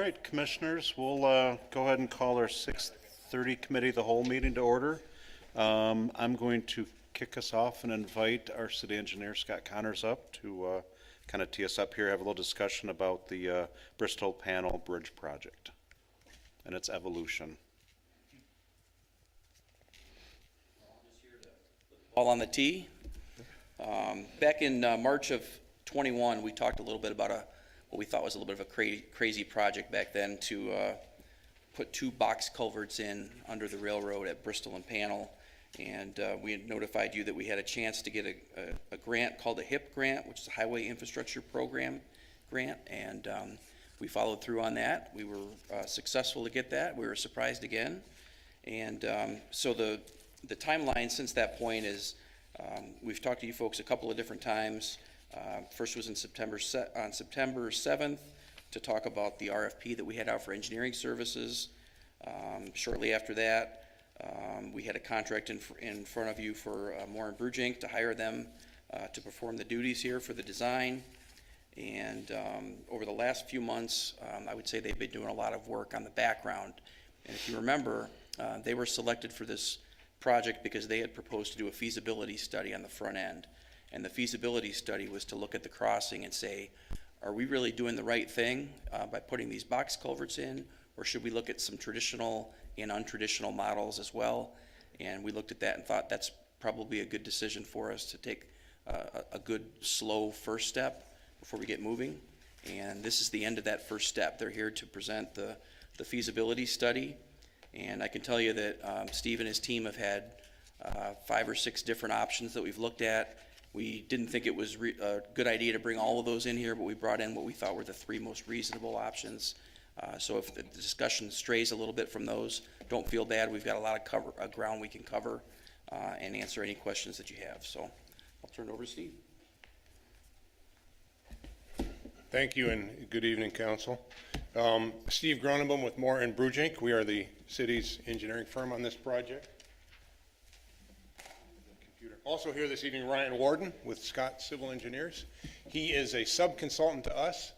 right, Commissioners, we'll go ahead and call our 6:30 Committee of the Whole meeting to order. I'm going to kick us off and invite our City Engineer, Scott Connors, up to kind of tee us up here, have a little discussion about the Bristol Pannell Bridge project and its evolution. All on the tee. Back in March of 21, we talked a little bit about what we thought was a little bit of a crazy project back then to put 2 box culverts in under the railroad at Bristol and Pannell. And we had notified you that we had a chance to get a grant called a HIP grant, which is a Highway Infrastructure Program grant. And we followed through on that. We were successful to get that. We were surprised again. And so the timeline since that point is we've talked to you folks a couple of different times. First was on September 7th to talk about the RFP that we had out for engineering services. Shortly after that, we had a contract in front of you for Moore and Brugink to hire them to perform the duties here for the design. And over the last few months, I would say they've been doing a lot of work on the background. And if you remember, they were selected for this project because they had proposed to do a feasibility study on the front end. And the feasibility study was to look at the crossing and say, are we really doing the right thing by putting these box culverts in, or should we look at some traditional and untraditional models as well? And we looked at that and thought that's probably a good decision for us to take a good slow first step before we get moving. And this is the end of that first step. They're here to present the feasibility study. And I can tell you that Steve and his team have had 5 or 6 different options that we've looked at. We didn't think it was a good idea to bring all of those in here, but we brought in what we thought were the 3 most reasonable options. So if the discussion strays a little bit from those, don't feel bad. We've got a lot of ground we can cover and answer any questions that you have. So I'll turn it over to Steve. Thank you and good evening, Council. Steve Gronebaum with Moore and Brugink. We are the city's engineering firm on this project. Also here this evening, Ryan Warden with Scott Civil Engineers. He is a sub-consultant to us.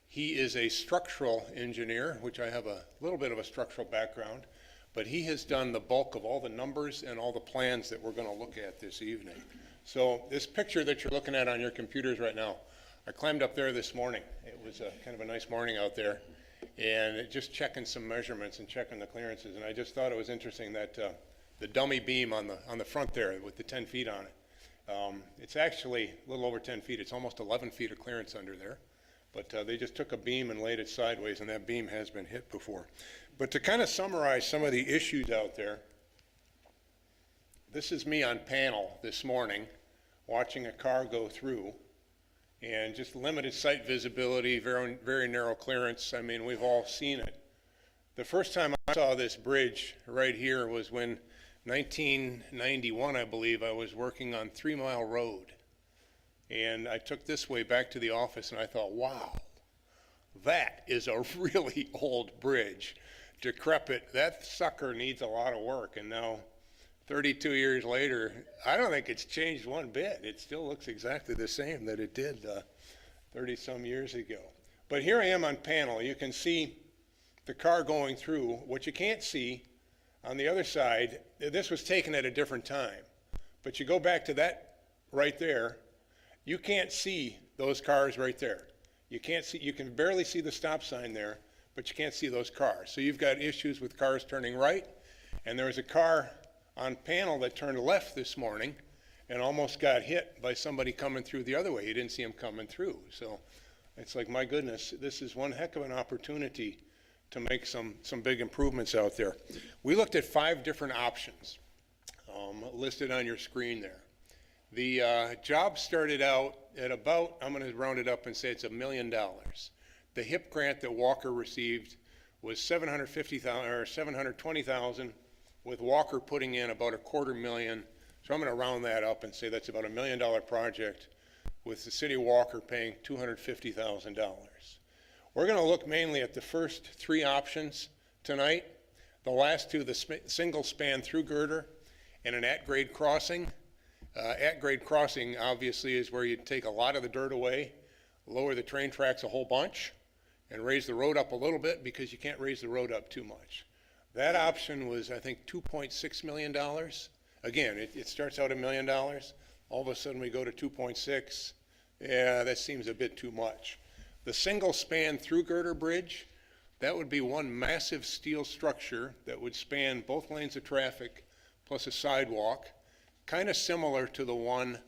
He is a structural engineer, which I have a little bit of a structural background, but he has done the bulk of all the numbers and all the plans that we're going to look at this evening. So this picture that you're looking at on your computers right now, I climbed up there this morning. It was kind of a nice morning out there, and just checking some measurements and checking the clearances, and I just thought it was interesting that the dummy beam on the front there with the 10 feet on it. It's actually a little over 10 feet. It's almost 11 feet of clearance under there. But they just took a beam and laid it sideways, and that beam has been hit before. But to kind of summarize some of the issues out there, this is me on Pannell this morning watching a car go through, and just limited sight visibility, very, very narrow clearance. I mean, we've all seen it. The first time I saw this bridge right here was when 1991, I believe, I was working on 3 Mile Road. And I took this way back to the office and I thought, wow, that is a really old bridge. Decrepit, that sucker needs a lot of work. And now, 32 years later, I don't think it's changed one bit. It still looks exactly the same that it did 30 some years ago. But here I am on Pannell. You can see the car going through. What you can't see on the other side, this was taken at a different time. But you go back to that right there, you can't see those cars right there. You can't see, you can barely see the stop sign there, but you can't see those cars. So you've got issues with cars turning right, and there was a car on Pannell that turned left this morning and almost got hit by somebody coming through the other way. You didn't see him coming through. So it's like, my goodness, this is one heck of an opportunity to make some big improvements out there. We looked at 5 different options listed on your screen there. The job started out at about, I'm going to round it up and say it's $1 million. The HIP grant that Walker received was $750,000 or $720,000, with Walker putting in about $250,000. So I'm going to round that up and say that's about $1 million project, with the city of Walker paying $250,000. We're going to look mainly at the first 3 options tonight. The last 2, the single span through girder and an at-grade crossing. At-grade crossing obviously is where you take a lot of the dirt away, lower the train tracks a whole bunch, and raise the road up a little bit because you can't raise the road up too much. That option was, I think, $2.6 million. Again, it starts out $1 million. All of a sudden we go to 2.6. Yeah, that seems a bit too much. The single span through girder bridge, that would be one massive steel structure that would span both lanes of traffic plus a sidewalk, kind of similar to the one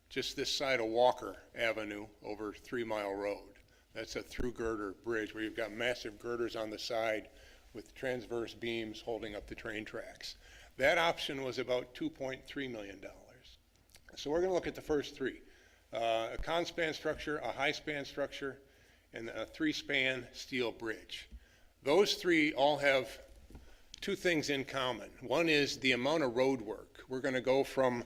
just this side of Walker Avenue over 3 Mile Road. That's a through girder bridge where you've got massive girders on the side with transverse beams holding up the train tracks. That option was about $2.3 million. So we're going to look at the first three. A con-span structure, a high-span structure, and a 3-span steel bridge. Those three all have two things in common. One is the amount of road work. We're going to go from,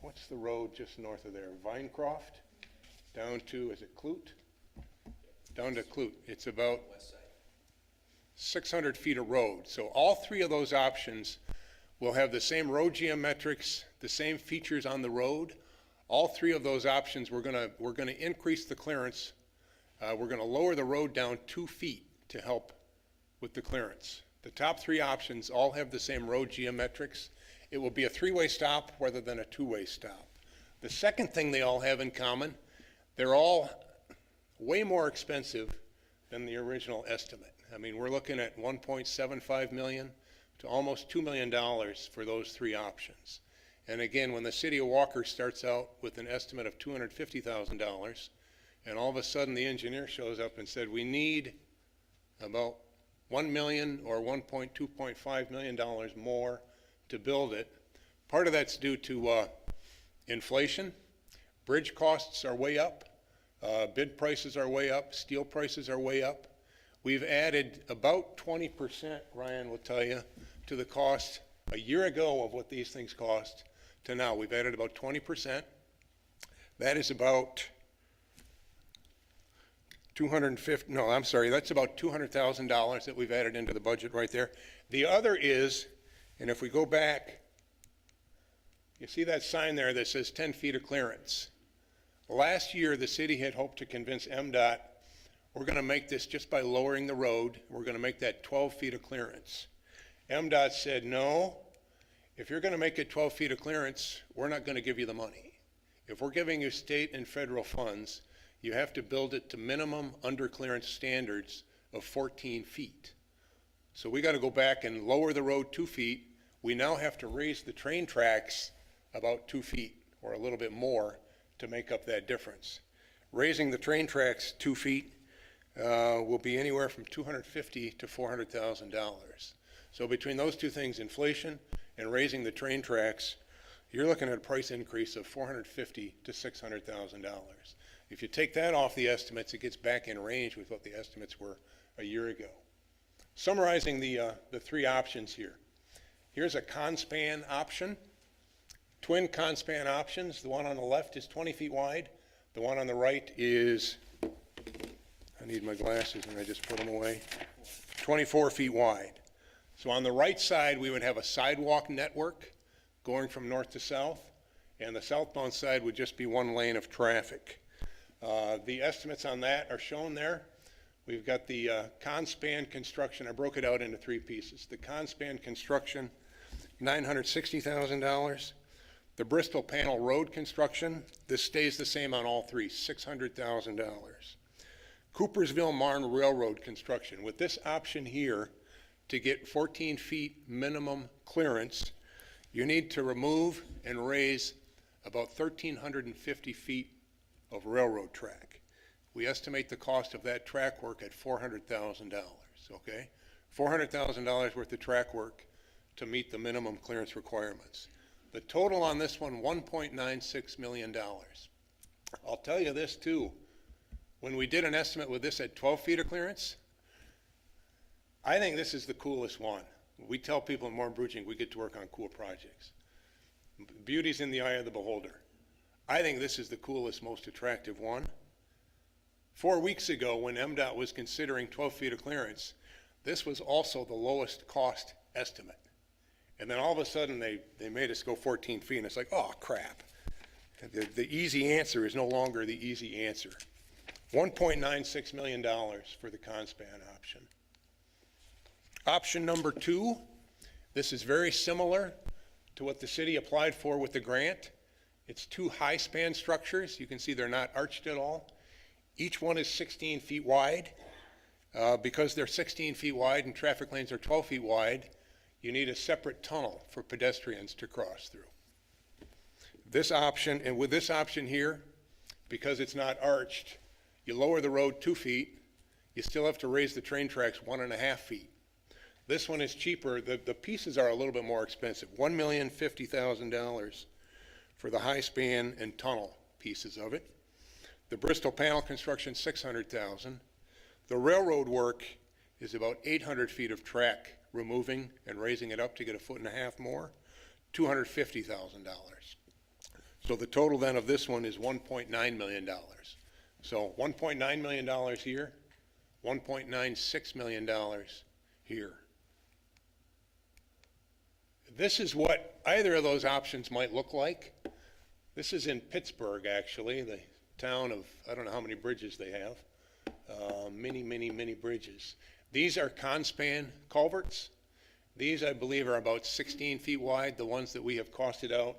what's the road just north of there? Vinecroft down to, is it Clute? Down to Clute. It's about 600 feet of road. So all three of those options will have the same road geometrics, the same features on the road. All three of those options, we're going to increase the clearance. We're going to lower the road down 2 feet to help with the clearance. The top three options all have the same road geometrics. It will be a 3-way stop rather than a 2-way stop. The second thing they all have in common, they're all way more expensive than the original estimate. I mean, we're looking at $1.75 million to almost $2 million for those three options. And again, when the city of Walker starts out with an estimate of $250,000, and all of a sudden the engineer shows up and said, we need about $1 million or $2.5 million more to build it, part of that's due to inflation. Bridge costs are way up. Bid prices are way up. Steel prices are way up. We've added about 20%, Ryan will tell you, to the cost a year ago of what these things cost to now. We've added about 20%. That is about that's about $200,000 that we've added into the budget right there. The other is, and if we go back, you see that sign there that says 10 feet of clearance. Last year, the city had hoped to convince MDOT, we're going to make this just by lowering the road. We're going to make that 12 feet of clearance. MDOT said, no, if you're going to make it 12 feet of clearance, we're not going to give you the money. If we're giving you state and federal funds, you have to build it to minimum underclearance standards of 14 feet. So we got to go back and lower the road 2 feet. We now have to raise the train tracks about 2 feet or a little bit more to make up that difference. Raising the train tracks 2 feet will be anywhere from $250,000 to $400,000. So between those two things, inflation and raising the train tracks, you're looking at a price increase of $450,000 to $600,000. If you take that off the estimates, it gets back in range with what the estimates were a year ago. Summarizing the three options here. Here's a con-span option. Twin con-span options. The one on the left is 20 feet wide. The one on the right is, I need my glasses and I just put them away, 24 feet wide. So on the right side, we would have a sidewalk network going from north to south, and the southbound side would just be one lane of traffic. The estimates on that are shown there. We've got the con-span construction. I broke it out into three pieces. The con-span construction, $960,000. The Bristol Pannell Road construction, this stays the same on all three, $600,000. Coopersville-Marne Railroad construction. With this option here, to get 14 feet minimum clearance, you need to remove and raise about 1,350 feet of railroad track. We estimate the cost of that track work at $400,000, okay? $400,000 worth of track work to meet the minimum clearance requirements. The total on this one, $1.96 million. I'll tell you this too, when we did an estimate with this at 12 feet of clearance, I think this is the coolest one. We tell people in Warren Bridging we get to work on cool projects. Beauty's in the eye of the beholder. I think this is the coolest, most attractive one. 4 weeks ago, when MDOT was considering 12 feet of clearance, this was also the lowest cost estimate. And then all of a sudden, they made us go 14 feet, and it's like, oh, crap. The easy answer is no longer the easy answer. $1.96 million for the Conspan option. Option number 2, this is very similar to what the city applied for with the grant. It's 2 high span structures. You can see they're not arched at all. Each one is 16 feet wide. Because they're 16 feet wide and traffic lanes are 12 feet wide, you need a separate tunnel for pedestrians to cross through. This option, and with this option here, because it's not arched, you lower the road 2 feet, you still have to raise the train tracks 1.5 feet. This one is cheaper. The pieces are a little bit more expensive, $1,050,000 for the high span and tunnel pieces of it. The Bristol Pannell construction, $600,000. The railroad work is about 800 feet of track removing and raising it up to get 1.5 feet more, $250,000. So the total then of this one is $1.9 million. So $1.9 million here, $1.96 million here. This is what either of those options might look like. This is in Pittsburgh, actually, the town of, I don't know how many bridges they have. Many bridges. These are Conspan culverts. These, I believe, are about 16 feet wide. The ones that we have costed out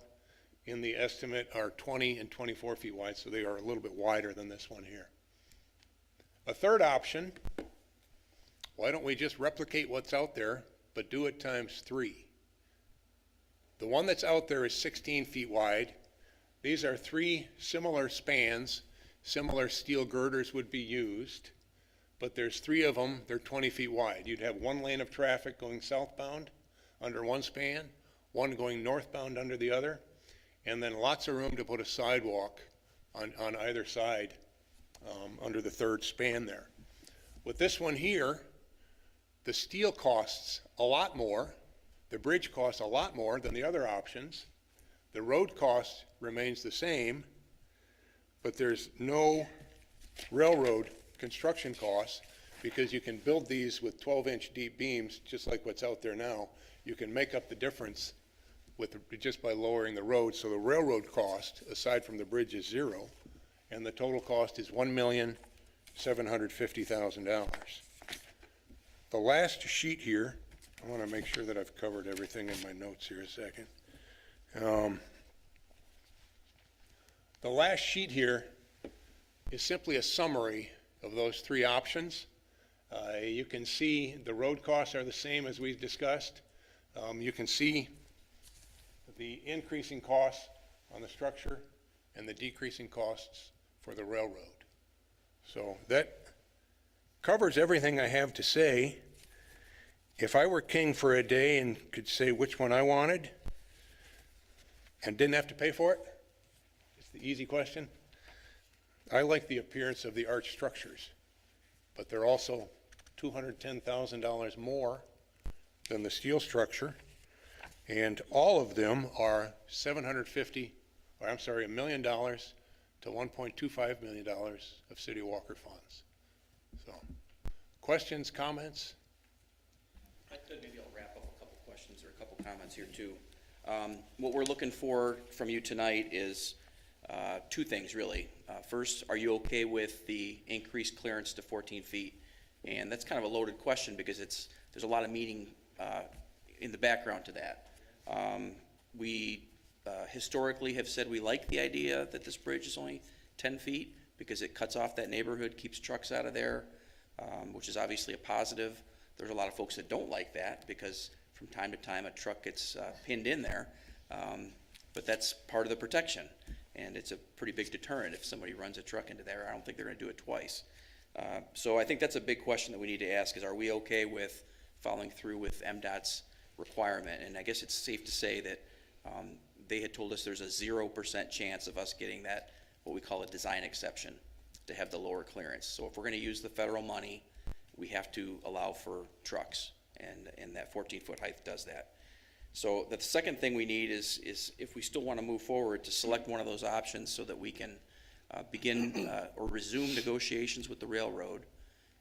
in the estimate are 20 and 24 feet wide, so they are a little bit wider than this one here. A third option, why don't we just replicate what's out there, but do it times 3? The one that's out there is 16 feet wide. These are 3 similar spans. Similar steel girders would be used, but there's 3 of them. They're 20 feet wide. You'd have 1 lane of traffic going southbound under one span, 1 going northbound under the other, and then lots of room to put a sidewalk on either side under the 3rd span there. With this one here, the steel costs a lot more. The bridge costs a lot more than the other options. The road cost remains the same, but there's no railroad construction costs because you can build these with 12-inch deep beams, just like what's out there now. You can make up the difference just by lowering the road. So the railroad cost, aside from the bridge, is 0, and the total cost is $1,750,000. The last sheet here, I want to make sure that I've covered everything in my notes here a second. The last sheet here is simply a summary of those 3 options. You can see the road costs are the same as we've discussed. You can see the increasing costs on the structure and the decreasing costs for the railroad. So that covers everything I have to say. If I were king for a day and could say which one I wanted and didn't have to pay for it, it's the easy question. I like the appearance of the arch structures, but they're also $210,000 more than the steel structure, and all of them are $1 million to $1.25 million of City of Walker funds. So, questions, comments? Maybe I'll wrap up a couple questions or a couple comments here too. What we're looking for from you tonight is 2 things really. First, are you okay with the increased clearance to 14 feet? And that's kind of a loaded question because there's a lot of meaning in the background to that. We historically have said we like the idea that this bridge is only 10 feet because it cuts off that neighborhood, keeps trucks out of there, which is obviously a positive. There's a lot of folks that don't like that because from time to time a truck gets pinned in there, but that's part of the protection, and it's a pretty big deterrent if somebody runs a truck into there. I don't think they're going to do it twice. So I think that's a big question that we need to ask is, are we okay with following through with MDOT's requirement? And I guess it's safe to say that they had told us there's a 0% chance of us getting that, what we call a design exception, to have the lower clearance. So if we're going to use the federal money, we have to allow for trucks, and that 14-foot height does that. So the second thing we need is if we still want to move forward, to select one of those options so that we can begin or resume negotiations with the railroad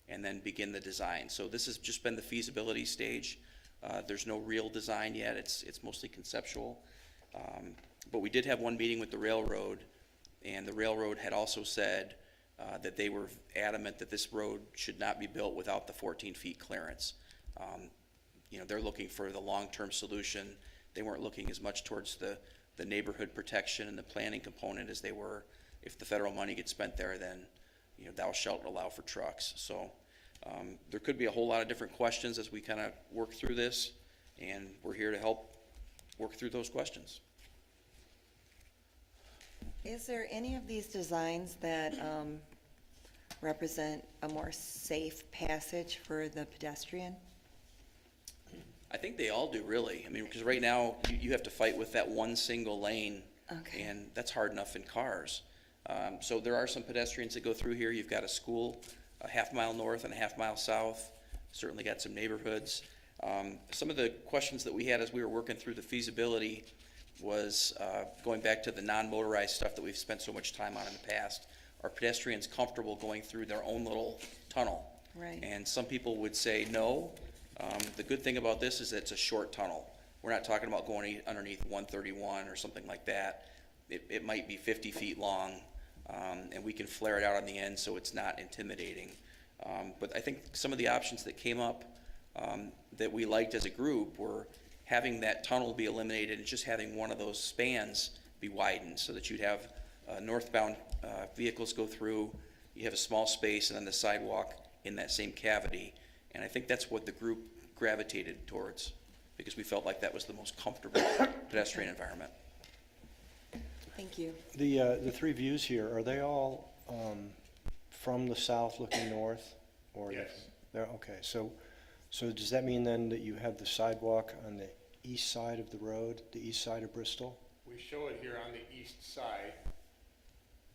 and then begin the design. So this has just been the feasibility stage. There's no real design yet. It's mostly conceptual. But we did have one meeting with the railroad, and the railroad had also said that they were adamant that this road should not be built without the 14 feet clearance. You know, they're looking for the long-term solution. They weren't looking as much towards the neighborhood protection and the planning component as they were, if the federal money gets spent there, then, you know, thou shalt allow for trucks. So there could be a whole lot of different questions as we kind of work through this, and we're here to help work through those questions. Is there any of these designs that represent a more safe passage for the pedestrian? I think they all do, really. I mean, because right now, you have to fight with that one single lane, Okay. and that's hard enough in cars. So there are some pedestrians that go through here. You've got a school a half-mile north and a half-mile south. Certainly got some neighborhoods. Some of the questions that we had as we were working through the feasibility was going back to the non-motorized stuff that we've spent so much time on in the past. Are pedestrians comfortable going through their own little tunnel? Right. And some people would say no. The good thing about this is that it's a short tunnel. We're not talking about going underneath 131 or something like that. It might be 50 feet long, and we can flare it out on the end so it's not intimidating. But I think some of the options that came up that we liked as a group were having that tunnel be eliminated and just having one of those spans be widened so that you'd have northbound vehicles go through, you have a small space, and then the sidewalk in that same cavity. And I think that's what the group gravitated towards, because we felt like that was the most comfortable pedestrian environment. Thank you. The three views here, are they all from the south looking north? Or Yes. They're, okay, so does that mean then that you have the sidewalk on the east side of the road, the east side of Bristol? We show it here on the east side.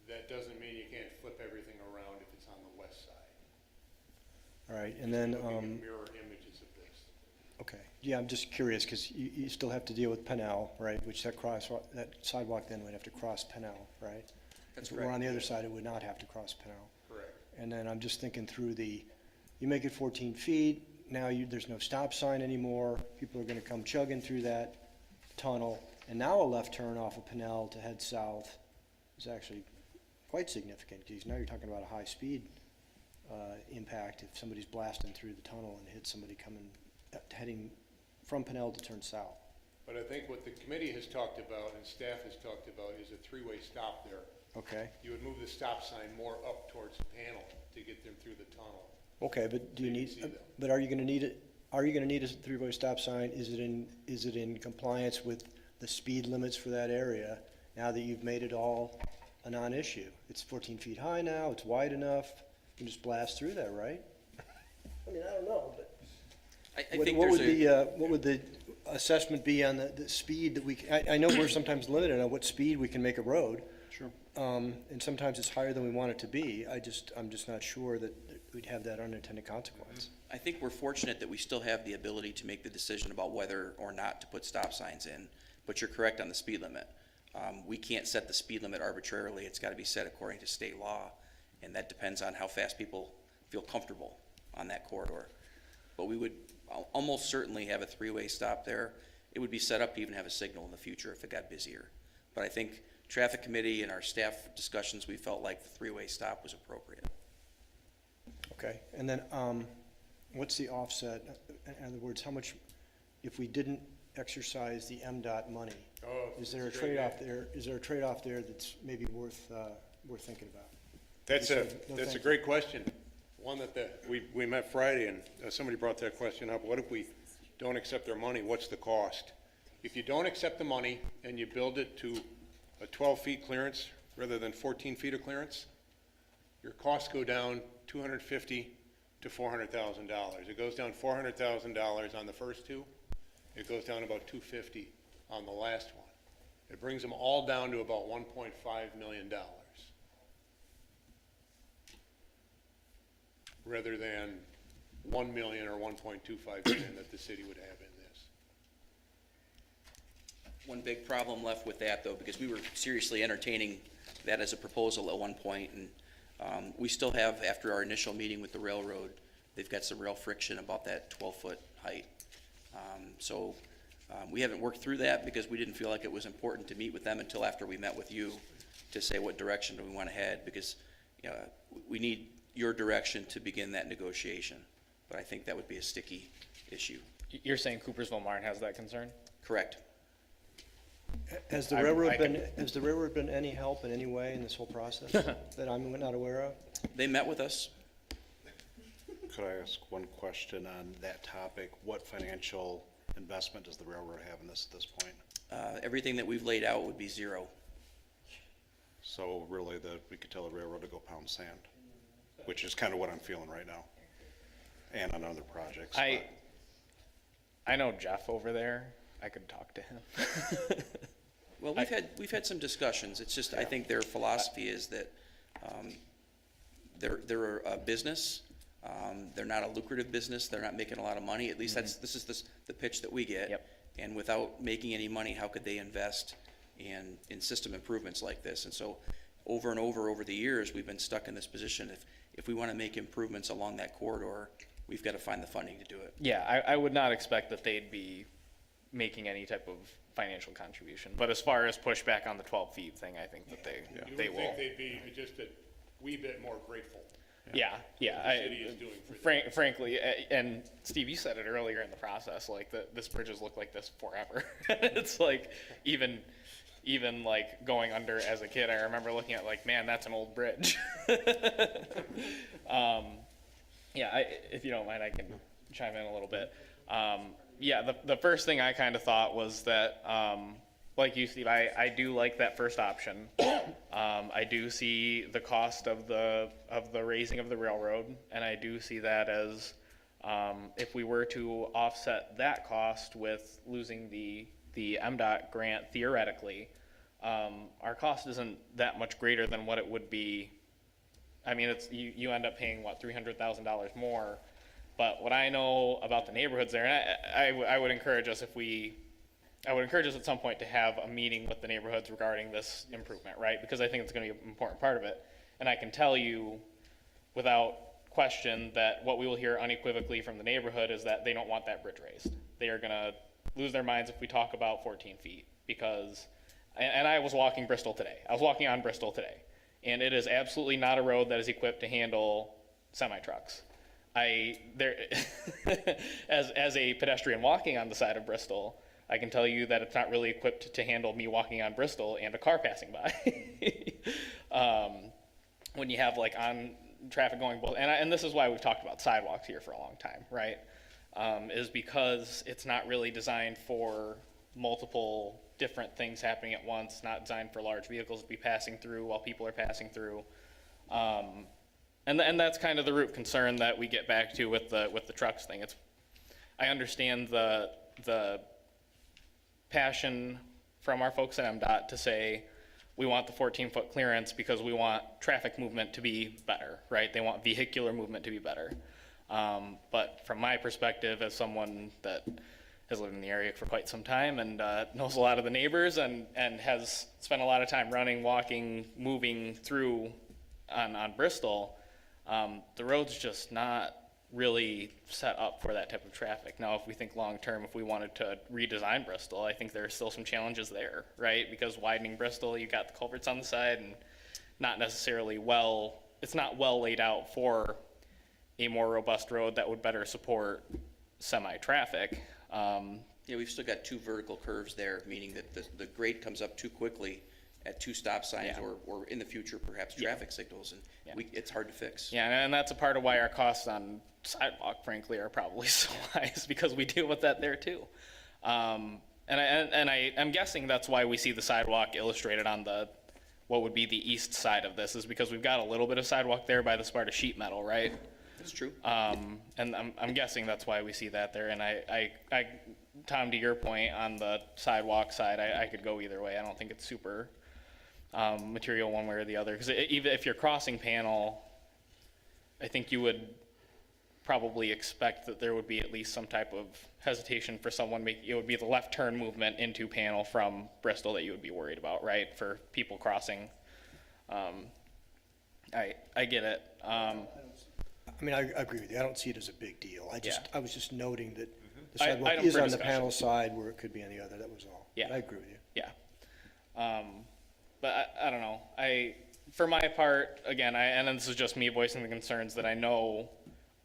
That doesn't mean you can't flip everything around if it's on the west side. All right, and then, Looking at mirror images of this. okay, yeah, I'm just curious, because you still have to deal with Pannell, right? Which that sidewalk then would have to cross Pannell, right? That's If it were on correct. the other side, it would not have to cross Pannell. Correct. And then I'm just thinking through you make it 14 feet, now there's no stop sign anymore, people are gonna come chugging through that tunnel, and now a left turn off of Pannell to head south is actually quite significant, because now you're talking about a high-speed impact if somebody's blasting through the tunnel and hits somebody heading from Pannell to turn south. But I think what the committee has talked about and staff has talked about is a three-way stop there. Okay, You would move the stop sign more up towards the panel to get them through the tunnel. okay, but do you You need, can see them. but are you gonna need it, are you gonna need a three-way stop sign? Is it in compliance with the speed limits for that area, now that you've made it all a non-issue? It's 14 feet high now, it's wide enough, you can just blast through there, right? I mean, I don't know, but I what think what there's would the assessment be on the speed that I know we're sometimes limited on what speed we can make a road. Sure. And sometimes it's higher than we want it to be. I'm just not sure that we'd have that unintended consequence. I think we're fortunate that we still have the ability to make the decision about whether or not to put stop signs in, but you're correct on the speed limit. We can't set the speed limit arbitrarily. It's got to be set according to state law, and that depends on how fast people feel comfortable on that corridor. But we would almost certainly have a three-way stop there. It would be set up to even have a signal in the future if it got busier. But I think traffic committee and our staff discussions, we felt like the three-way stop was appropriate. Okay, and then, what's the offset? In other words, how much, if we didn't exercise the MDOT money, Oh, is there a it's a great trade-off there, is there a trade-off there that's maybe worth thinking about? That's No, a thank great question. One that we met Friday and somebody brought that question up. What if we don't accept their money? What's the cost? If you don't accept the money and you build it to a 12 feet clearance rather than 14 feet of clearance, your costs go down $250,000 to $400,000. It goes down $400,000 on the first two. It goes down about $250,000 on the last one. It brings them all down to about $1.5 million. Rather than 1 million or 1.25 million that the city would have in this. One big problem left with that, though, because we were seriously entertaining that as a proposal at one point, and we still have, after our initial meeting with the railroad, they've got some real friction about that 12-foot height. So we haven't worked through that because we didn't feel like it was important to meet with them until after we met with you to say what direction do we want to head, because we need your direction to begin that negotiation. But I think that would be a sticky issue. You're saying Coopersville Marne has that concern? Correct. Has the railroad been any help in any way in this whole process that I'm not aware of? They met with us. Could I ask one question on that topic? What financial investment does the railroad have in this at this point? Everything that we've laid out would be zero. So really, we could tell the railroad to go pound sand, which is kind of what I'm feeling right now, and on other projects. I know Jeff over there. I could talk to him. Well, we've had some discussions. It's just, I think their philosophy is that they're a business. They're not a lucrative business. They're not making a lot of money. At least this is the pitch that we get. Yep. And without making any money, how could they invest in system improvements like this? And so over and over the years, we've been stuck in this position. If we want to make improvements along that corridor, we've got to find the funding to do it. Yeah, I would not expect that they'd be making any type of financial contribution. But as far as pushback on the 12 feet thing, I think that they You will. would think they'd be just a wee bit more grateful. Yeah. The city is doing for them. Frankly, and Steve, you said it earlier in the process, like this bridge has looked like this forever. It's like even like going under as a kid, I remember looking at like, man, that's an old bridge. Yeah, if you don't mind, I can chime in a little bit. Yeah, the first thing I kind of thought was that, like you, Steve, I do like that first option. I do see the cost of the raising of the railroad, and I do see that as if we were to offset that cost with losing the MDOT grant theoretically, our cost isn't that much greater than what it would be. I mean, you end up paying what, $300,000 more. But what I know about the neighborhoods there, and I would encourage us at some point to have a meeting with the neighborhoods regarding this improvement, right? Because I think it's going to be an important part of it. And I can tell you without question that what we will hear unequivocally from the neighborhood is that they don't want that bridge raised. They are going to lose their minds if we talk about 14 feet because, and I was walking Bristol today. I was walking on Bristol today. And it is absolutely not a road that is equipped to handle semi-trucks. As a pedestrian walking on the side of Bristol, I can tell you that it's not really equipped to handle me walking on Bristol and a car passing by. When you have like on traffic going both, and this is why we've talked about sidewalks here for a long time, right? Is because it's not really designed for multiple different things happening at once, not designed for large vehicles to be passing through while people are passing through. And that's kind of the root concern that we get back to with the trucks thing. I understand the passion from our folks at MDOT to say we want the 14-foot clearance because we want traffic movement to be better, right? They want vehicular movement to be better. But from my perspective, as someone that has lived in the area for quite some time and knows a lot of the neighbors and has spent a lot of time running, walking, moving through on Bristol, the road's just not really set up for that type of traffic. Now, if we think long-term, if we wanted to redesign Bristol, I think there are still some challenges there, right? Because widening Bristol, you got the culverts on the side and not necessarily it's not well laid out for a more robust road that would better support semi-traffic. Yeah, we've still got two vertical curves there, meaning that the grade comes up too quickly at two stop signs Yeah. or in the future, perhaps traffic signals, and Yeah. it's hard to fix. Yeah, and that's a part of why our costs on sidewalk, frankly, are probably so high, is because we deal with that there too. I'm guessing that's why we see the sidewalk illustrated on what would be the east side of this, is because we've got a little bit of sidewalk there by the Sparta sheet metal, right? That's true. And I'm guessing that's why we see that there. And I Tom, to your point on the sidewalk side, I could go either way. I don't think it's super material one way or the other, because even if you're crossing Pannell, I think you would probably expect that there would be at least some type of hesitation for someone it would be the left turn movement into Pannell from Bristol that you would be worried about, right? For people crossing. I get it. I mean, I agree with you. I don't see it as a big deal. I was just noting that the sidewalk Item is for on the discussion. panel side where it could be on the other. That was all. Yeah. But I agree with you. Yeah. But I don't know. for my part, again, and this is just me voicing the concerns that I know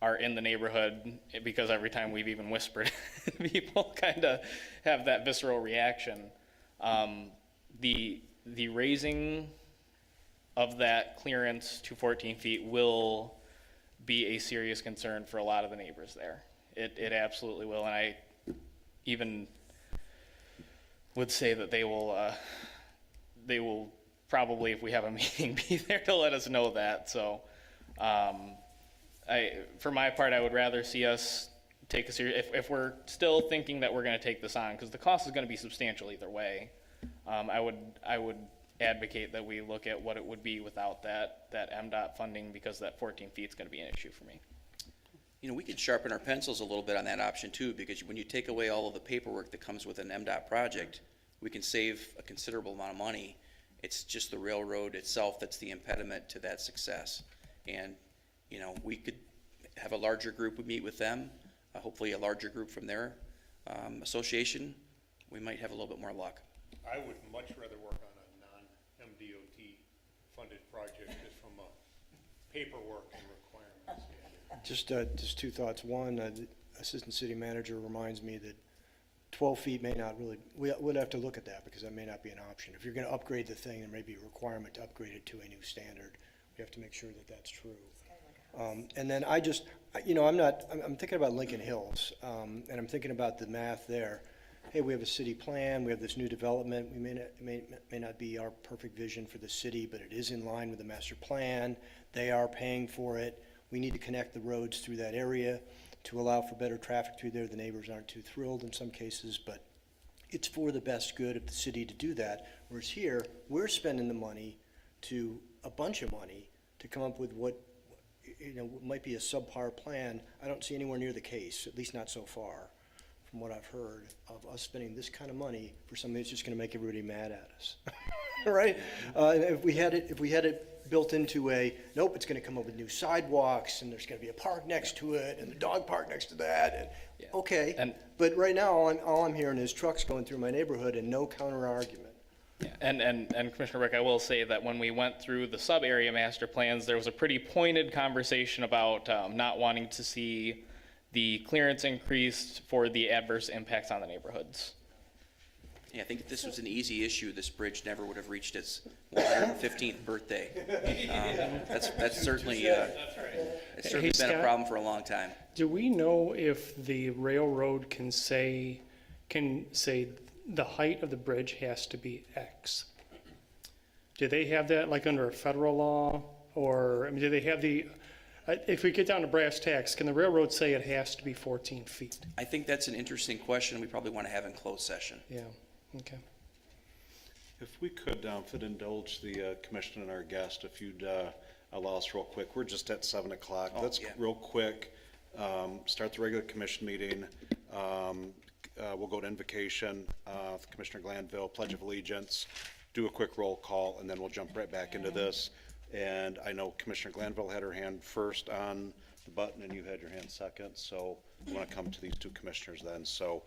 are in the neighborhood, because every time we've even whispered, people kind of have that visceral reaction. The raising of that clearance to 14 feet will be a serious concern for a lot of the neighbors there. It absolutely will, and I even would say that they will probably, if we have a meeting, be there to let us know that. So, for my part, I would rather see us take a serious, if we're still thinking that we're going to take this on, because the cost is going to be substantial either way. I would advocate that we look at what it would be without that MDOT funding, because that 14 feet is going to be an issue for me. You know, we could sharpen our pencils a little bit on that option too, because when you take away all of the paperwork that comes with an MDOT project, we can save a considerable amount of money. It's just the railroad itself that's the impediment to that success. And, you know, we could have a larger group, we meet with them, hopefully a larger group from their association. We might have a little bit more luck. I would much rather work on a non-MDOT funded project just from a paperwork and requirements. Just two thoughts. One, the assistant city manager reminds me that 12 feet may not really, we'll have to look at that, because that may not be an option. If you're going to upgrade the thing, there may be a requirement to upgrade it to a new standard. We have to make sure that that's true. And then I'm thinking about Lincoln Hills, and I'm thinking about the math there. Hey, we have a city plan, we have this new development, may not be our perfect vision for the city, but it is in line with the master plan. They are paying for it. We need to connect the roads through that area to allow for better traffic through there. The neighbors aren't too thrilled in some cases, but it's for the best good of the city to do that. Whereas here, we're spending the money, a bunch of money, to come up with what might be a subpar plan. I don't see anywhere near the case, at least not so far, from what I've heard, of us spending this kind of money for something that's just going to make everybody mad at us. Right? If we had it built into nope, it's going to come up with new sidewalks, and there's going to be a park next to it, and the dog park next to that, and Yeah. okay. But right now, all I'm hearing is trucks going through my neighborhood and no counter argument. Yeah, and Commissioner Rick, I will say that when we went through the sub-area master plans, there was a pretty pointed conversation about not wanting to see the clearance increased for the adverse impacts on the neighborhoods. Yeah, I think if this was an easy issue, this bridge never would have reached its 115th birthday. That's certainly, it's certainly been a Scott? problem for a long time. Do we know if the railroad can say the height of the bridge has to be X? Do they have that like under a federal law, or, I mean, do they have if we get down to brass tacks, can the railroad say it has to be 14 feet? I think that's an interesting question we probably want to have in closed session. Yeah, okay. If we could, if it indulge the commission and our guest, if you'd allow us real quick, we're just at 7 o'clock. Oh, Let's yeah. real quick start the regular commission meeting. We'll go to invocation, Commissioner Glanville, Pledge of Allegiance, do a quick roll call, and then we'll jump right back into this. And I know Commissioner Glanville had her hand first on the button, and you had your hand second, so I want to come to these two commissioners then. So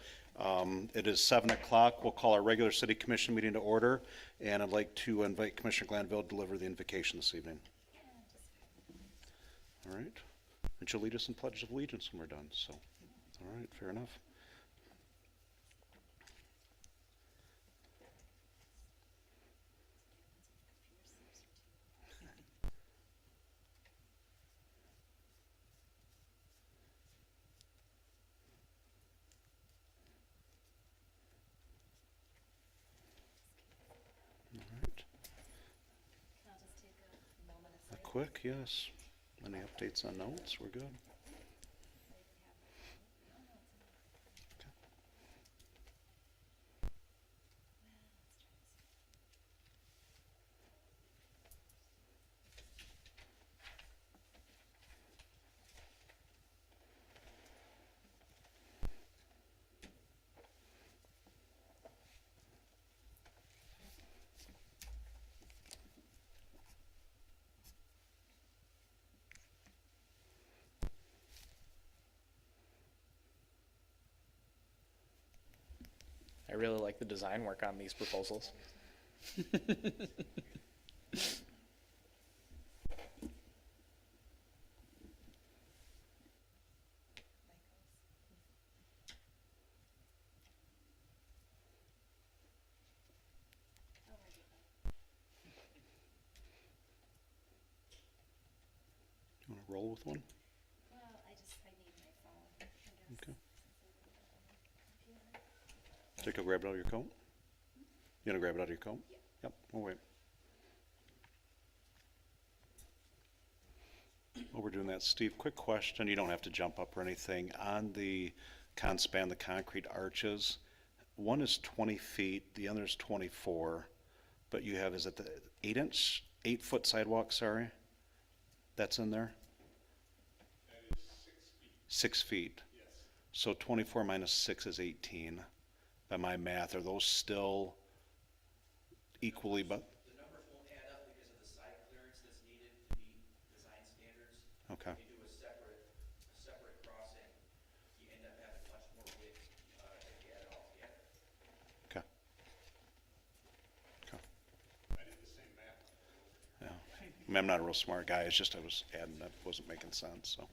it is 7 o'clock. We'll call our regular city commission meeting to order, and I'd like to invite Commissioner Glanville to deliver the invocation this evening. All right. And she'll lead us in Pledge of Allegiance when we're done, so, all right, fair enough. Quick, yes. Any updates on notes? We're good. I really like the design work on these proposals. roll with one? Well, I need my phone. I guess. Okay. Take a grab it out of your coat? You gonna grab it out of your coat? Yep, we'll wait. While we're doing that, Steve, quick question, you don't have to jump up or anything. On the conspan, the concrete arches, one is 20 feet, the other is 24, but you have, is it the 8-foot sidewalk, sorry? That's in there? That is 6 feet. 6 feet? Yes. So 24 minus 6 is 18. By my math, are those still equally, but, The numbers won't add up because of the side clearance that's needed to meet design standards. okay, If you do a separate crossing, you end up having much more width, if you add it all together. okay. Okay, I did the same math. yeah. I mean, I'm not a real smart guy, it's just I was adding, that wasn't making sense, so.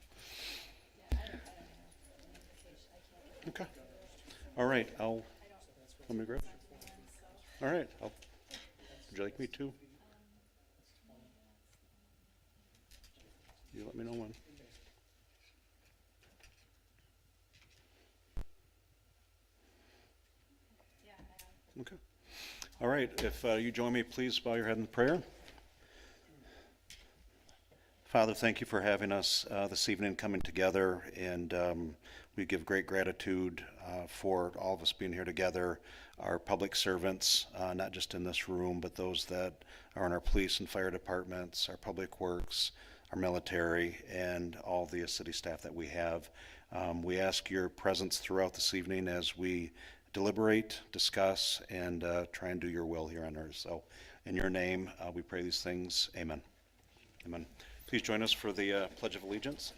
Okay. All right, let me grab. All right, would you like me to? You let me know when. Okay. All right, if you join me, please bow your head in prayer. Father, thank you for having us this evening coming together, and we give great gratitude for all of us being here together, our public servants, not just in this room, but those that are in our police and fire departments, our public works, our military, and all the city staff that we have. We ask your presence throughout this evening as we deliberate, discuss, and try and do your will here on earth. So in your name, we pray these things. Amen. Amen. Please join us for the Pledge of Allegiance.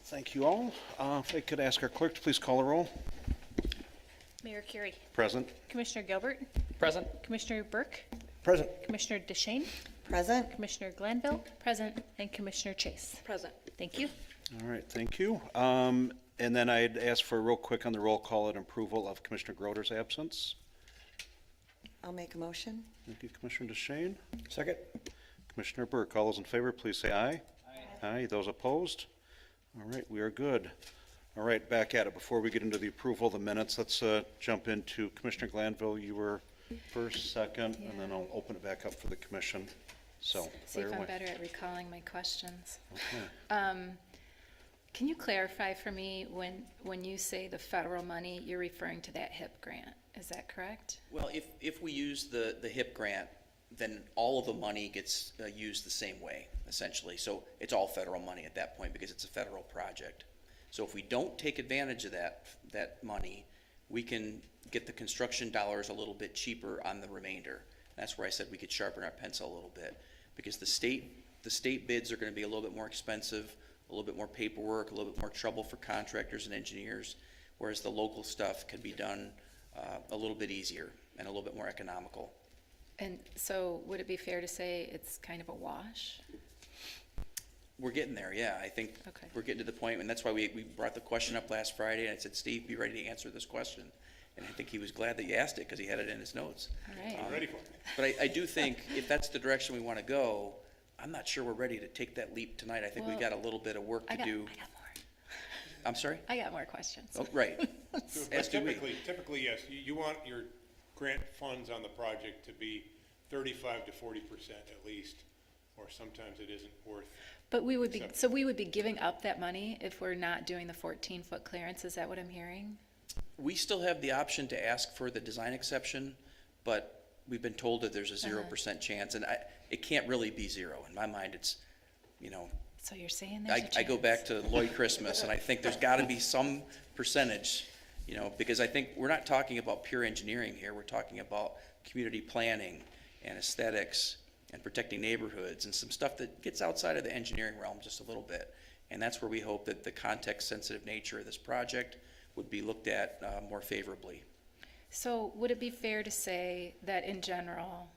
Thank you all. If I could ask our clerk to please call the roll. Mayor Curie, Present. Commissioner Gilbert, Present? Commissioner Burke, Present. Commissioner DeShane, Present? Commissioner Glanville. Present. And Commissioner Chase. Present. Thank you. All right, thank you. And then I'd ask for real quick on the roll call and approval of Commissioner Groter's absence. I'll make a motion. Thank you, Commissioner DeShane. Second? Commissioner Burke, all those in favor, please say aye. Aye. Aye, those opposed? All right, we are good. All right, back at it. Before we get into the approval of the minutes, let's jump into Commissioner Glanville. You were first, second, and then I'll open it back up for the commission. So, See if fire I'm away. better at recalling my questions. Okay. Can you clarify for me, when you say the federal money, you're referring to that HIP grant? Is that correct? Well, if we use the HIP grant, then all of the money gets used the same way, essentially. So it's all federal money at that point because it's a federal project. So if we don't take advantage of that money, we can get the construction dollars a little bit cheaper on the remainder. That's where I said we could sharpen our pencil a little bit, because the state bids are going to be a little bit more expensive, a little bit more paperwork, a little bit more trouble for contractors and engineers, whereas the local stuff can be done a little bit easier and a little bit more economical. And so would it be fair to say it's kind of a wash? We're getting there, yeah. I think Okay. we're getting to the point, and that's why we brought the question up last Friday, and I said, Steve, be ready to answer this question. And I think he was glad that you asked it, because he had it in his notes. All right. I'm ready for it. But I do think if that's the direction we want to go, I'm not sure we're ready to take that leap tonight. I think we've Well, got a little bit of work I to got do. more. I'm sorry? I got more questions. Oh, right. So, As but do we. typically, yes, you want your grant funds on the project to be 35 to 40% at least, or sometimes it isn't worth. But we would be, So- so we would be giving up that money if we're not doing the 14-foot clearance? Is that what I'm hearing? We still have the option to ask for the design exception, but we've been told that there's a 0% chance, and it can't really be zero. In my mind, it's, So you're saying there's a chance? I go back to Lloyd Christmas, and I think there's got to be some percentage, because I think we're not talking about pure engineering here. We're talking about community planning and aesthetics and protecting neighborhoods and some stuff that gets outside of the engineering realm just a little bit. And that's where we hope that the context-sensitive nature of this project would be looked at more favorably. So would it be fair to say that in general,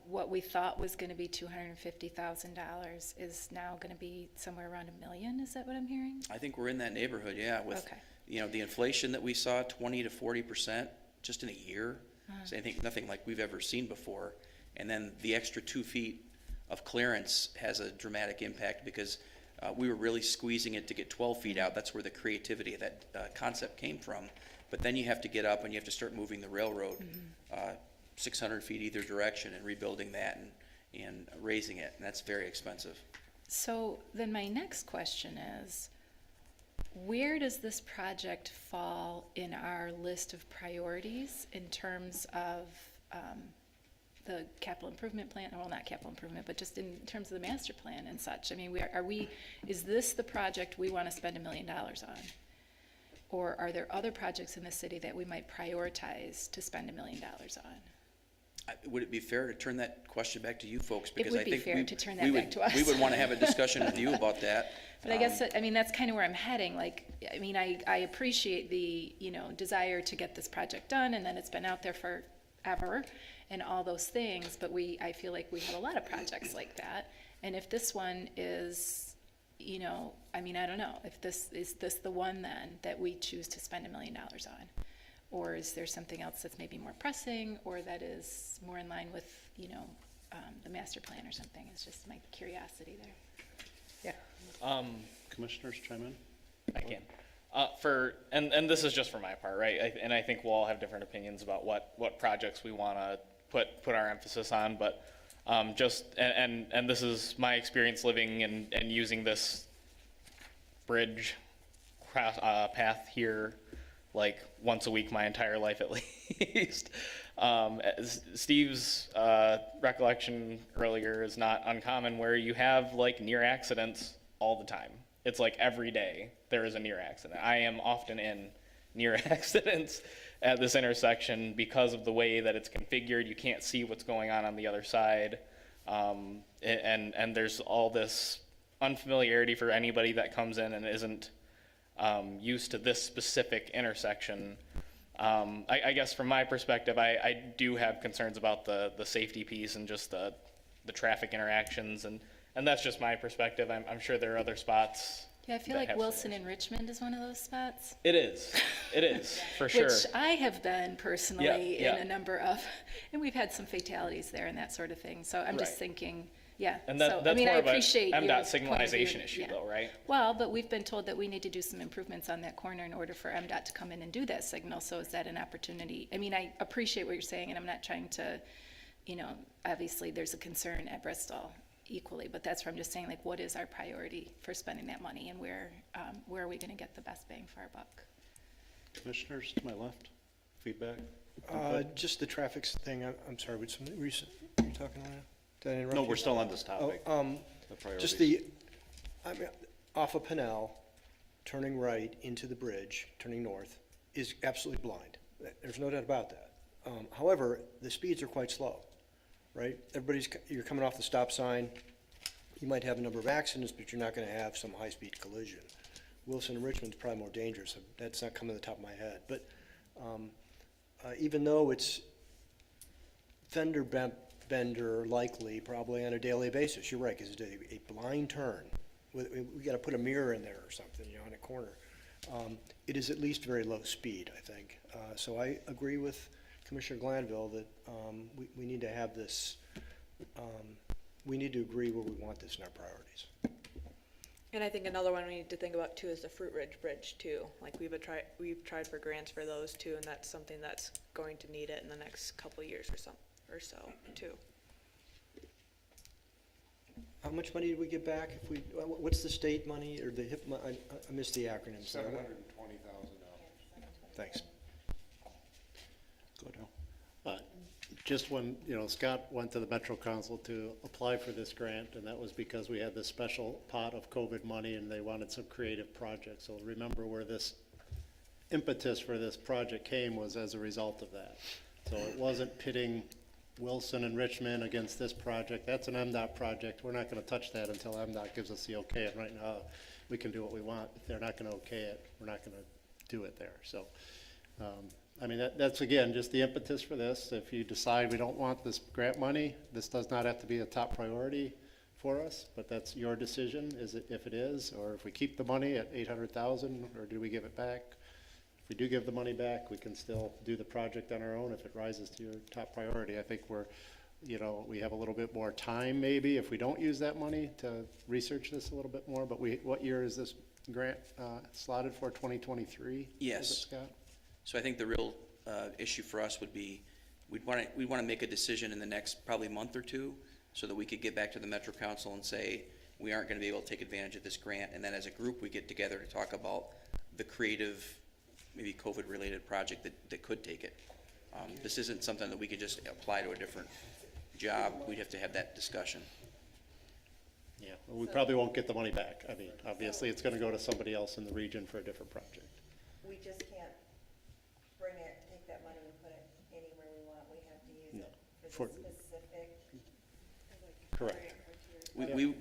what we thought was gonna be $250,000 is now gonna be somewhere around $1 million, is that what I'm hearing? I think we're in that neighborhood, yeah, with, Okay. you know, the inflation that we saw, 20 to 40% just in a year. So I think nothing like we've ever seen before. And then the extra 2 feet of clearance has a dramatic impact because we were really squeezing it to get 12 feet out. That's where the creativity of that concept came from. But then you have to get up and you have to start moving the railroad 600 feet either direction and rebuilding that and raising it. And that's very expensive. So then my next question is, where does this project fall in our list of priorities in terms of the capital improvement plan? Well, not capital improvement, but just in terms of the master plan and such. I mean, is this the project we want to spend $1 million on? Or are there other projects in the city that we might prioritize to spend $1 million on? Would it be fair to turn that question back to you folks? Because would I be think fair to turn that we back to us. We would want to have a discussion with you about that. But I guess, I mean, that's kind of where I'm heading. Like, I mean, I appreciate the, you know, desire to get this project done, and then it's been out there forever and all those things, but I feel like we have a lot of projects like that. And if this one is, you know, I mean, I don't know, is this the one then that we choose to spend $1 million on? Or is there something else that's maybe more pressing, or that is more in line with, you know, the master plan or something? It's just my curiosity there. Commissioners chime in? I can. And this is just for my part, right? And I think we'll all have different opinions about what projects we want to put our emphasis on, but and this is my experience living and using this bridge path here like once a week my entire life at least. Steve's recollection earlier is not uncommon, where you have like near accidents all the time. It's like every day there is a near accident. I am often in near accidents at this intersection because of the way that it's configured. You can't see what's going on the other side. And there's all this unfamiliarity for anybody that comes in and isn't used to this specific intersection. I guess from my perspective, I do have concerns about the safety piece and just the traffic interactions, and that's just my perspective. I'm sure there are other spots. Yeah, I feel that like have Wilson some and Richmond is one of those spots. It is, for sure. Which I have been personally Yeah. in a number of, and we've had some fatalities there and that sort of thing. So I'm just Right. thinking, yeah. And So, that's I mean, more I of a appreciate your MDOT point of view. signalization issue Yeah. though, right? Well, but we've been told that we need to do some improvements on that corner in order for MDOT to come in and do that signal. So is that an opportunity? I mean, I appreciate what you're saying, and I'm not trying to, you know, obviously there's a concern at Bristol equally, but that's where I'm just saying, like, what is our priority for spending that money, and where are we going to get the best bang for our buck? Commissioners to my left, feedback? Just the traffic thing, I'm sorry, were you talking about? Did I interrupt No, you? we're still on this topic. Oh, The just priorities. I mean, off of Pannell, turning right into the bridge, turning north, is absolutely blind. There's no doubt about that. However, the speeds are quite slow, right? You're coming off the stop sign, you might have a number of accidents, but you're not gonna have some high-speed collision. Wilson and Richmond's probably more dangerous, that's not coming to the top of my head, but, even though it's fender bender likely, probably on a daily basis, you're right, because it's a blind turn. We gotta put a mirror in there or something, you know, in a corner. It is at least very low speed, I think. So I agree with Commissioner Glanville that, we need to have this, we need to agree where we want this in our priorities. And I think another one we need to think about too is the Fruit Ridge Bridge too. Like we've tried for grants for those too, and that's something that's going to need it in the next couple of years or so too. How much money did we get back if we, what's the state money or the HIP, I missed the acronym. so- $720,000. Thanks. Go down. Just when, Scott went to the Metro Council to apply for this grant, and that was because we had this special pot of COVID money and they wanted some creative projects. So remember where this impetus for this project came was as a result of that. So it wasn't pitting Wilson and Richmond against this project. That's an MDOT project. We're not gonna touch that until MDOT gives us the okay. And right now, we can do what we want. If they're not gonna okay it, we're not gonna do it there. So, I mean, that's again, just the impetus for this. If you decide we don't want this grant money, this does not have to be a top priority for us, but that's your decision, is it, if it is, or if we keep the money at 800,000, or do we give it back? If we do give the money back, we can still do the project on our own if it rises to your top priority. I think we have a little bit more time maybe if we don't use that money to research this a little bit more, but what year is this grant slotted for, 2023? Yes. Is it, Scott? So I think the real issue for us would be, we'd want to make a decision in the next probably month or two, so that we could get back to the Metro Council and say, we aren't going to be able to take advantage of this grant, and then as a group, we get together to talk about the creative, maybe COVID-related project that could take it. This isn't something that we could just apply to a different job. We'd have to have that discussion. Yeah, well, we probably won't get the money back. I mean, obviously, it's gonna go to somebody else in the region for a different project. We just can't take that money and put it anywhere we want. We have to use No. it For- for the specific. Correct.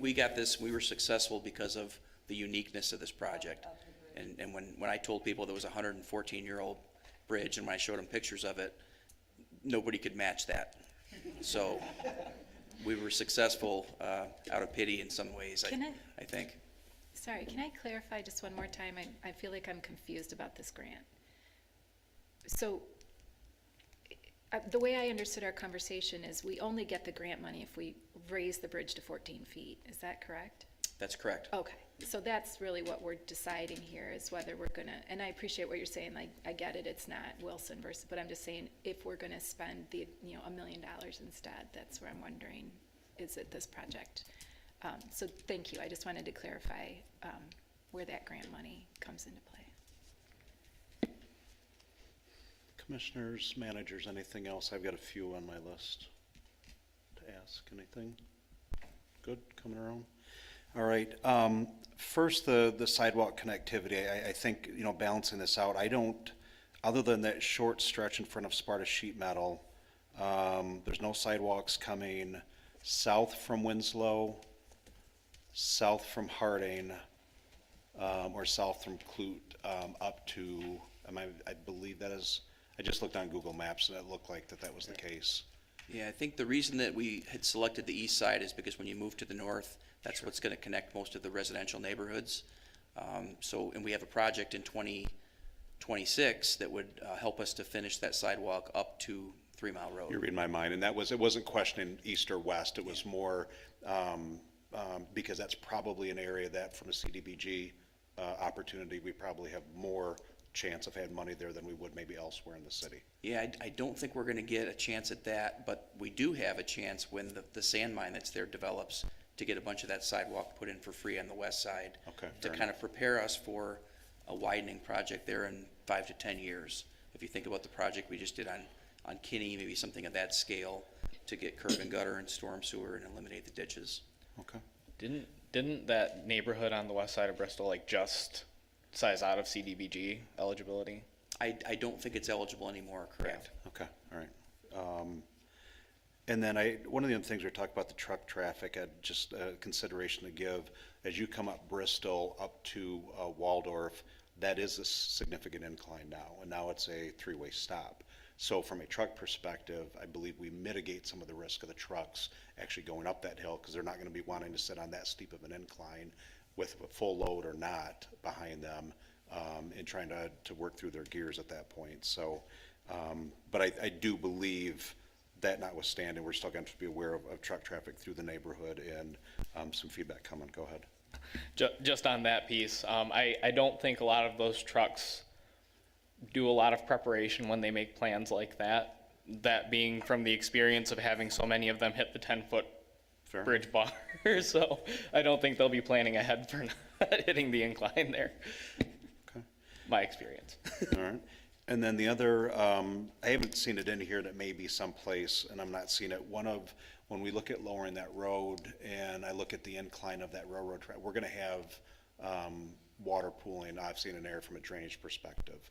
We got this, we were successful because of the uniqueness of this project. And when I told people there was a 114-year-old bridge, and when I showed them pictures of it, nobody could match that. So we were successful out of pity in some ways, I think. Sorry, can I clarify just one more time? I feel like I'm confused about this grant. So the way I understood our conversation is we only get the grant money if we raise the bridge to 14 feet. Is that correct? That's correct. Okay, so that's really what we're deciding here, is whether we're gonna, and I appreciate what you're saying, like, I get it, it's not Wilson versus, but I'm just saying, if we're gonna spend the, $1 million instead, that's where I'm wondering, is it this project? So thank you, I just wanted to clarify where that grant money comes into play. Commissioners, managers, anything else? I've got a few on my list to ask. Anything? Good, coming around? All right, first, the sidewalk connectivity, I think, balancing this out, I don't, other than that short stretch in front of Sparta Sheet Metal, there's no sidewalks coming south from Winslow, south from Harding, or south from Clute, up to, I believe that is, I just looked on Google Maps and it looked like that was the case. Yeah, I think the reason that we had selected the east side is because when you move to the north, that's what's going to connect most of the residential neighborhoods. And we have a project in 2026 that would help us to finish that sidewalk up to 3 Mile Road. You're reading my mind, and it wasn't questioning east or west, it was more, because that's probably an area that from a CDBG opportunity, we probably have more chance of having money there than we would maybe elsewhere in the city. Yeah, I don't think we're going to get a chance at that, but we do have a chance when the sand mine that's there develops to get a bunch of that sidewalk put in for free on the west side. Okay, To fair kind of prepare us for a widening project there in 5 to 10 years. If you think about the project we just did on Kinney, maybe something of that scale to get curb and gutter and storm sewer and eliminate the ditches. Okay. Didn't that neighborhood on the west side of Bristol just size out of CDBG eligibility? I don't think it's eligible anymore, correct? Okay, all right. And then one of the other things we talked about the truck traffic, just a consideration to give, as you come up Bristol up to Waldorf, that is a significant incline now, and now it's a three-way stop. So from a truck perspective, I believe we mitigate some of the risk of the trucks actually going up that hill, because they're not going to be wanting to sit on that steep of an incline with a full load or not behind them, and trying to work through their gears at that point. So, but I do believe that notwithstanding, we're still going to be aware of truck traffic through the neighborhood, and some feedback coming. Go ahead. Just on that piece, I don't think a lot of those trucks do a lot of preparation when they make plans like that. That being from the experience of having so many of them hit the 10-foot Fair. bridge bar. So I don't think they'll be planning ahead for not hitting the incline there. Okay. My experience. All right. And then the other, I haven't seen it in here, that may be someplace, and I'm not seeing it. When we look at lowering that road, and I look at the incline of that railroad track, we're gonna have water pooling, I've seen an area from a drainage perspective.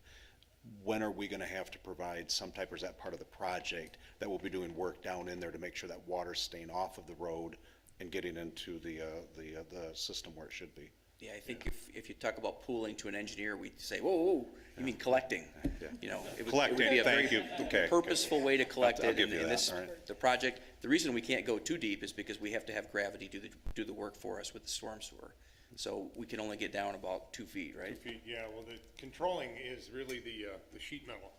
When are we gonna have to provide some type, or is that part of the project that we'll be doing work down in there to make sure that water's staying off of the road and getting into the system where it should be? Yeah, I think if you talk about pooling to an engineer, we'd say, whoa, whoa, you mean collecting? You know, it would Collecting, be a thank very you. Okay. purposeful way to collect I'll it. give you And that, this, all right. the project, the reason we can't go too deep is because we have to have gravity do the work for us with the storm sewer. So we can only get down about 2 feet, right? Yeah, well, the controlling is really the sheet metal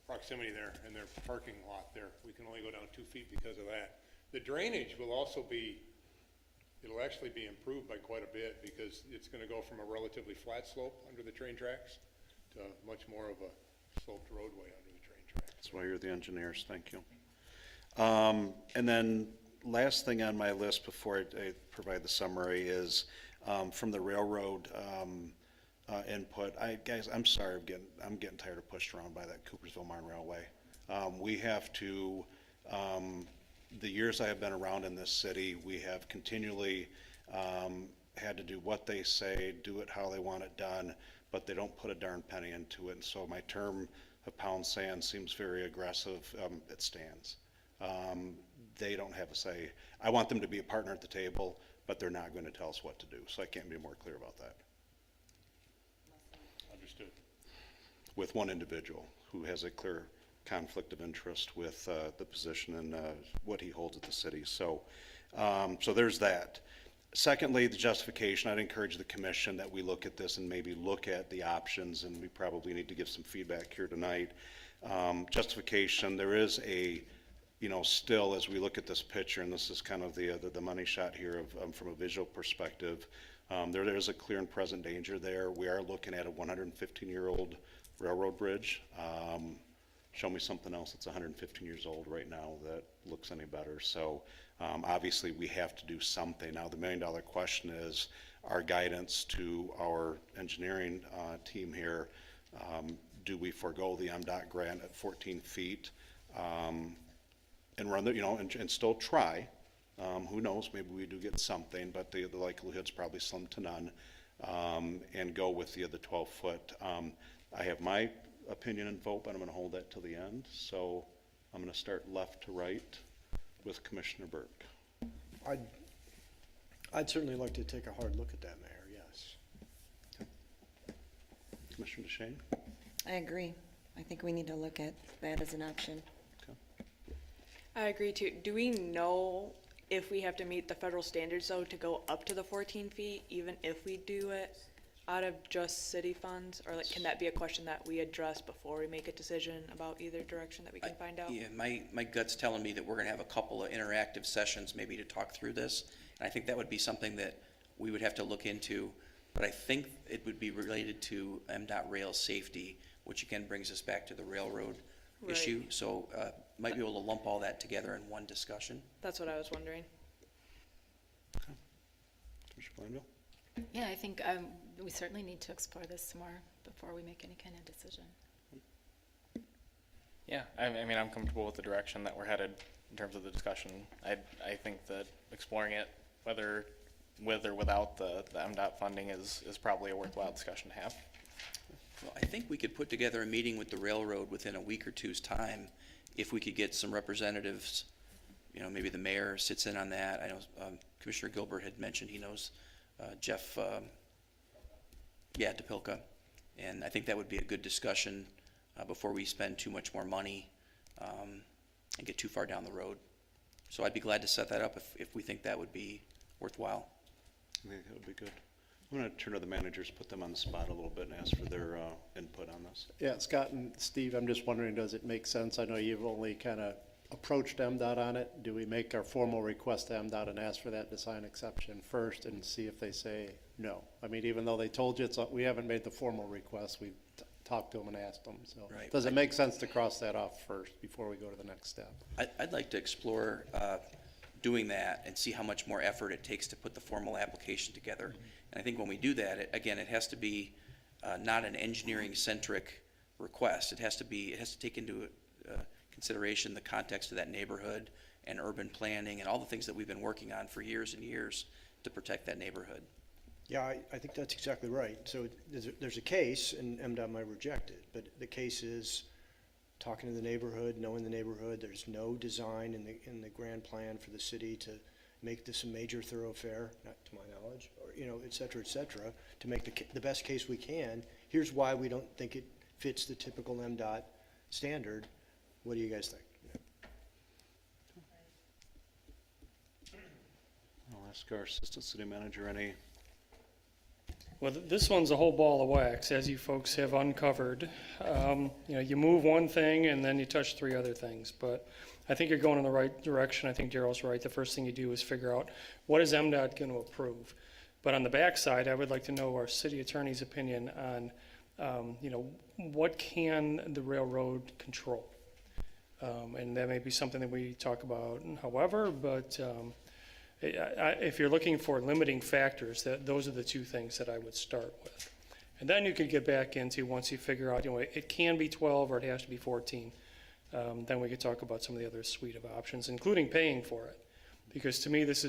proximity there and their parking lot there. We can only go down 2 feet because of that. The drainage will also be, it'll actually be improved by quite a bit because it's gonna go from a relatively flat slope under the train tracks to much more of a sloped roadway under the train tracks. That's why you're the engineers, thank you. And then last thing on my list before I provide the summary is from the railroad input. Guys, I'm sorry, I'm getting tired of pushed around by that Coopersville-Marne Railway. We have to, the years I have been around in this city, we have continually had to do what they say, do it how they want it done, but they don't put a darn penny into it. And so my term of pound sand seems very aggressive. It stands. They don't have a say. I want them to be a partner at the table, but they're not going to tell us what to do. So I can't be more clear about that. Understood. With one individual who has a clear conflict of interest with the position and what he holds at the city. So, so there's that. Secondly, the justification, I'd encourage the commission that we look at this and maybe look at the options, and we probably need to give some feedback here tonight. Justification, there is a, you know, still as we look at this picture, and this is kind of the money shot here of from a visual perspective, there is a clear and present danger there. We are looking at a 115-year-old railroad bridge. Show me something else that's 115 years old right now that looks any better. So obviously we have to do something. Now the $1 million question is our guidance to our engineering team here. Do we forego the MDOT grant at 14 feet and run the, you know, and still try? Who knows, maybe we do get something, but the likelihood's probably slim to none, and go with the other 12-foot. I have my opinion and vote, but I'm going to hold that till the end. So I'm going to start left to right with Commissioner Burke. I'd certainly like to take a hard look at that, Mayor, yes. Commissioner DeShane? I agree. I think we need to look at that as an option. I agree too. Do we know if we have to meet the federal standards though to go up to the 14 feet, even if we do it out of just city funds? Or like, can that be a question that we address before we make a decision about either direction that we can find out? Yeah, my gut's telling me that we're gonna have a couple of interactive sessions maybe to talk through this. And I think that would be something that we would have to look into, but I think it would be related to MDOT rail safety, which again brings us back to the railroad issue. So might be able to lump all that together in one discussion. That's what I was wondering. Commissioner Glanville? Yeah, I think we certainly need to explore this some more before we make any kind of decision. Yeah, I mean, I'm comfortable with the direction that we're headed in terms of the discussion. I think that exploring it, whether with or without the MDOT funding is probably a worthwhile discussion to have. Well, I think we could put together a meeting with the railroad within a week or two's time if we could get some representatives, you know, maybe the mayor sits in on that. I know Commissioner Gilbert had mentioned he knows Jeff, DePilka. And I think that would be a good discussion before we spend too much more money and get too far down the road. So I'd be glad to set that up if we think that would be worthwhile. I think that would be good. I'm going to turn to the managers, put them on the spot a little bit and ask for their input on this. Yeah, Scott and Steve, I'm just wondering, does it make sense? I know you've only kind of approached MDOT on it. Do we make our formal request to MDOT and ask for that design exception first and see if they say no? I mean, even though they told you we haven't made the formal request, we've talked to them and asked them. So Right. Does it make sense to cross that off first before we go to the next step? I'd like to explore doing that and see how much more effort it takes to put the formal application together. And I think when we do that, it has to be not an engineering-centric request. It has to take into consideration the context of that neighborhood and urban planning and all the things that we've been working on for years and years to protect that neighborhood. Yeah, I think that's exactly right. So there's a case, and MDOT might reject it, but the case is talking to the neighborhood, knowing the neighborhood. There's no design in the grand plan for the city to make this a major thoroughfare, not to my knowledge, or, you know, et cetera, to make the best case we can. Here's why we don't think it fits the typical MDOT standard. What do you guys think? I'll ask our assistant city manager any. Well, this one's a whole ball of wax, as you folks have uncovered. You know, you move one thing and then you touch three other things, but I think you're going in the right direction. I think Daryl's right. The first thing you do is figure out what is MDOT going to approve. But on the backside, I would like to know our city attorney's opinion on, you know, what can the railroad control? And that may be something that we talk about, however, but if you're looking for limiting factors, those are the two things that I would start with. And then you could get back into, once you figure out, you know, it can be 12 or it has to be 14, then we could talk about some of the other suite of options, including paying for it. Because to me, this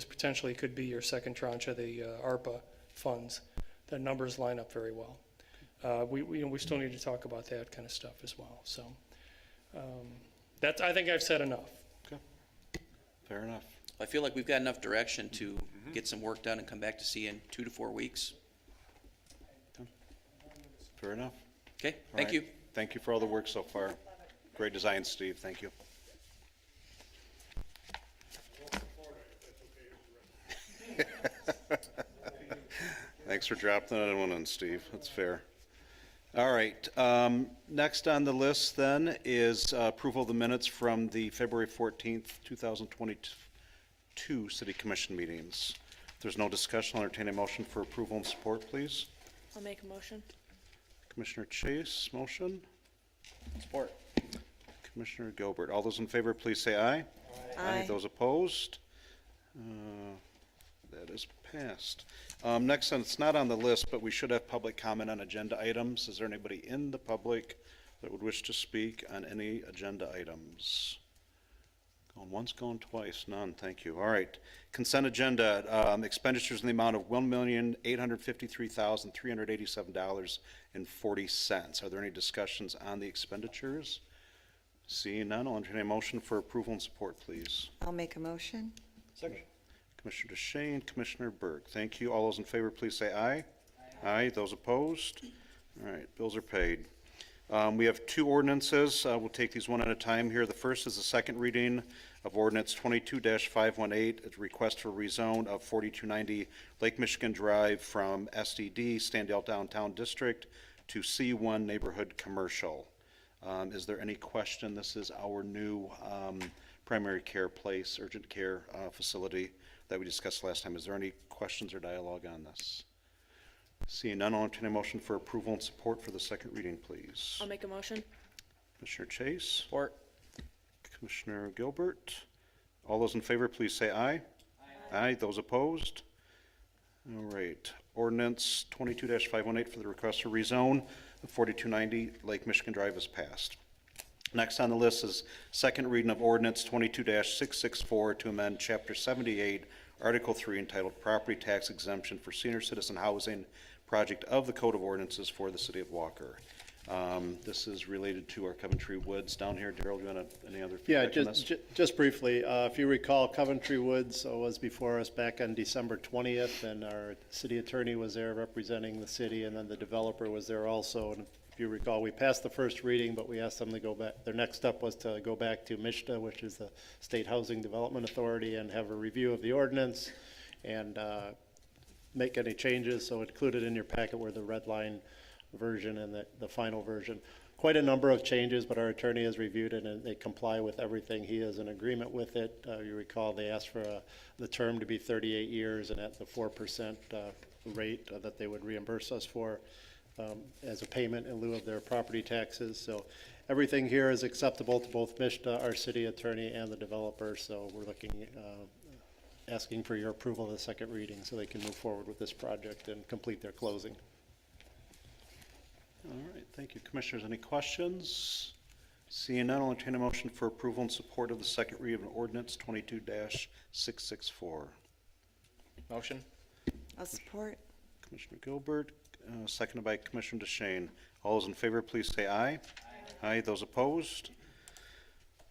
potentially could be your second tranche of the ARPA funds. The numbers line up very well. We still need to talk about that kind of stuff as well. So I think I've said enough. Okay. Fair enough. I feel like we've got enough direction to get some work done and come back to see you in 2 to 4 weeks. Fair enough. Okay, All thank right. you. Thank you for all the work so far. Great design, Steve. Thank you. Thanks for dropping that one in, Steve. That's fair. All right. Next on the list then is approval of the minutes from the February 14th, 2022 City Commission meetings. If there's no discussion, I'll entertain a motion for approval and support, please. I'll make a motion. Commissioner Chase, motion. Support. Commissioner Gilbert. All those in favor, please say aye. Aye. Those opposed? That is passed. Next, and it's not on the list, but we should have public comment on agenda items. Is there anybody in the public that would wish to speak on any agenda items? Going once, going twice. None. Thank you. All right. Consent agenda. Expenditures in the amount of $1,853,387.40. Are there any discussions on the expenditures? Seeing none, I'll entertain a motion for approval and support, please. I'll make a motion. Second. Commissioner DeShane, Commissioner Burke. Thank you. All those in favor, please say aye. Aye. Those opposed? All right, bills are paid. We have two ordinances. We'll take these one at a time here. The first is the second reading of Ordinance 22-518, a request for rezone of 4290 Lake Michigan Drive from SDD, Standale Downtown District, to C1 Neighborhood Commercial. Is there any question? This is our new primary care place, urgent care facility that we discussed last time. Is there any questions or dialogue on this? Seeing none, I'll entertain a motion for approval and support for the second reading, please. I'll make a motion. Commissioner Chase. Support. Commissioner Gilbert. All those in favor, please say aye. Aye. Those opposed? All right. Ordinance 22-518 for the request for rezone of 4290 Lake Michigan Drive is passed. Next on the list is second reading of Ordinance 22-664 to amend Chapter 78, Article 3, entitled Property Tax Exemption for Senior Citizen Housing Project of the Code of Ordinances for the City of Walker. This is related to our Coventry Woods down here. Daryl, do you want any other Yeah, feedback on this? just briefly, if you recall, Coventry Woods was before us back on December 20th, and our city attorney was there representing the city, and then the developer was there also. And if you recall, we passed the first reading, but we asked them to go back. Their next step was to go back to MISHDA, which is the State Housing Development Authority, and have a review of the ordinance and make any changes. So included in your packet were the red line version and the final version. Quite a number of changes, but our attorney has reviewed it and they comply with everything. He is in agreement with it. You recall they asked for the term to be 38 years and at the 4% rate that they would reimburse us for as a payment in lieu of their property taxes. So everything here is acceptable to both MISHDA, our city attorney, and the developer. So we're asking for your approval of the second reading so they can move forward with this project and complete their closing. All right, thank you. Commissioners, any questions? Seeing none, I'll entertain a motion for approval and support of the second reading of Ordinance 22-664. Motion? I'll support. Commissioner Gilbert, seconded by Commissioner DeShane. All those in favor, please say aye. Aye. Those opposed?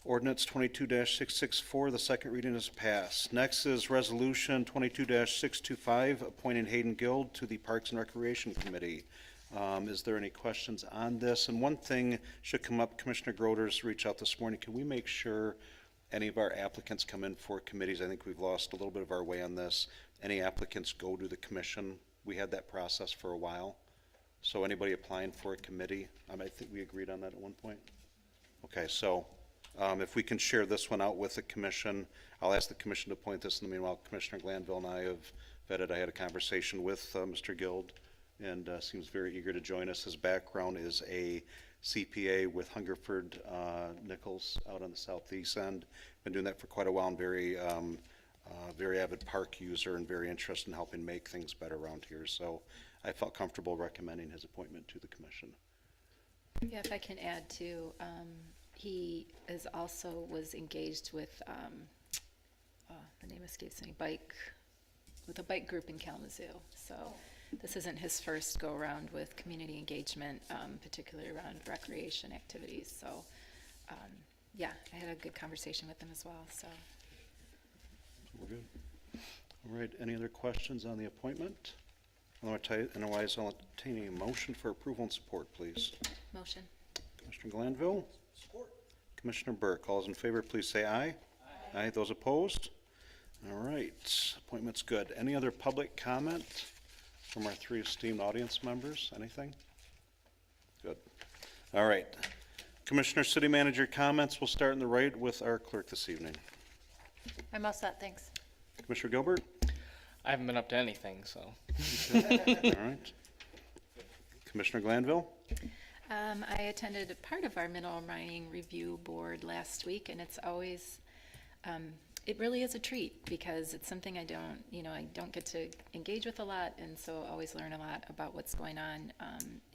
Ordinance 22-664, the second reading is passed. Next is Resolution 22-625, appointing Hayden Guild to the Parks and Recreation Committee. Is there any questions on this? And one thing should come up, Commissioner Grooters reached out this morning. Can we make sure any of our applicants come in for committees? I think we've lost a little bit of our way on this. Any applicants go to the commission. We had that process for a while. So anybody applying for a committee, I think we agreed on that at one point. Okay, so if we can share this one out with the commission, I'll ask the commission to appoint this. In the meanwhile, Commissioner Glanville and I have vetted. I had a conversation with Mr. Guild, and seems very eager to join us. His background is a CPA with Hungerford Nichols out on the southeast end. Been doing that for quite a while, and very avid park user and very interested in helping make things better around here. So I felt comfortable recommending his appointment to the commission. Yeah, if I can add too, he is also was engaged with, the name escapes me, with a bike group in Kalamazoo. So this isn't his first go around with community engagement, particularly around recreation activities. So, yeah, I had a good conversation with him as well, so. We're good. All right, any other questions on the appointment? Otherwise, I'll entertain a motion for approval and support, please. Motion. Commissioner Glanville? Support. Commissioner Burke, all those in favor, please say aye. Aye. Those opposed? All right, appointment's good. Any other public comment from our three esteemed audience members? Anything? Good. All right. Commissioner, City Manager comments. We'll start in the right with our clerk this evening. I'm all set, thanks. Commissioner Gilbert? I haven't been up to anything, so. All right. Commissioner Glanville? I attended a part of our mineral mining review board last week, and it's always, it really is a treat because it's something I don't get to engage with a lot, and so always learn a lot about what's going on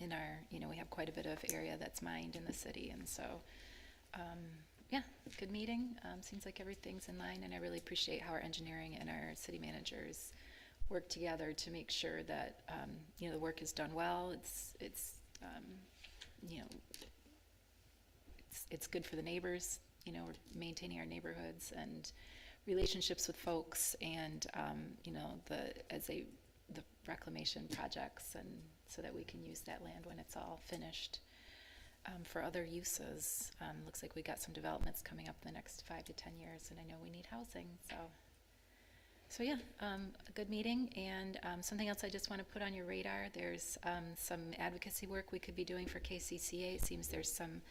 in our, we have quite a bit of area that's mined in the city, and so, yeah, good meeting. Seems like everything's in line, and I really appreciate how our engineering and our city managers work together to make sure that the work is done well. It's good for the neighbors. We're maintaining our neighborhoods and relationships with folks, and the reclamation projects, and so that we can use that land when it's all finished. For other uses. Looks like we got some developments coming up in the next 5 to 10 years, and I know we need housing, so yeah, a good meeting. And something else I just want to put on your radar, there's some advocacy work we could be doing for KCCA. It seems there's some